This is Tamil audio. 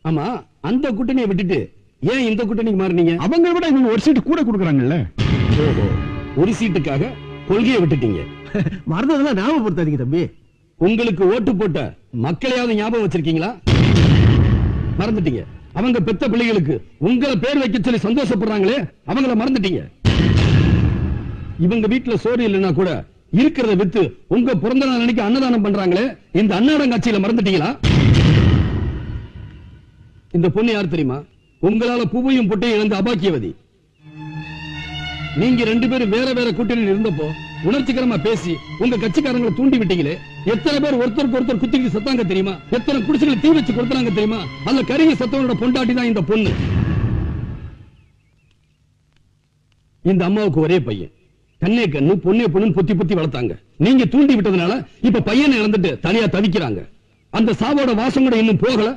ஆமா, அந்த கூட்டணியை விட்டுட்டு ஏன் இந்த கூட்டணிக்கு மாறினீங்க? அவங்க விட இவங்க ஒரு சீட்டு கூட கொடுக்குறாங்கல்ல. ஓஹோ, ஒரு சீட்டுக்காக கொள்கையை விட்டுட்டீங்க. மறந்ததெல்லாம் ஞாபகப்படுத்தாதீங்க தம்பி. உங்களுக்கு ஓட்டு போட்ட மக்களையாவது ஞாபகம் வச்சிருக்கீங்களா? மறந்துட்டீங்க. அவங்க பெத்த பிள்ளைகளுக்கு உங்களை பேர் வைக்க சொல்லி சந்தோஷப்படுறாங்களே, அவங்கள மறந்துட்டீங்க. இவங்க வீட்டுல சோறு இல்லைன்னா கூட இருக்கிறத வித்து உங்க பிறந்த நாள் அன்னைக்கு அன்னதானம் பண்றாங்களே, இந்த அன்னாடங்காட்சியில மறந்துட்டீங்களா? இந்த பொண்ணு யார் தெரியுமா? உங்களால பூவையும் பொட்டையும் இழந்த அபாக்கியவதி. நீங்க ரெண்டு பேரும் வேற வேற கூட்டணியில் இருந்தப்போ உணர்ச்சிகரமா பேசி உங்க கட்சிக்காரங்களை தூண்டி விட்டீங்களே, எத்தனை பேர் ஒருத்தருக்கு ஒருத்தர் குத்திக்கிட்டு சத்தாங்க தெரியுமா? எத்தனை குடிசைகளை தீ வச்சு கொடுத்தாங்க தெரியுமா? அந்த கருகி சத்தவனோட பொண்டாட்டி தான் இந்த பொண்ணு. இந்த அம்மாவுக்கு ஒரே பையன், கண்ணே கண்ணு பொண்ணே பொண்ணு பொத்தி பொத்தி வளர்த்தாங்க. நீங்க தூண்டி விட்டதுனால இப்ப பையனை இழந்துட்டு தனியா தவிக்கிறாங்க. அந்த சாவோட வாசம் கூட இன்னும் போகல.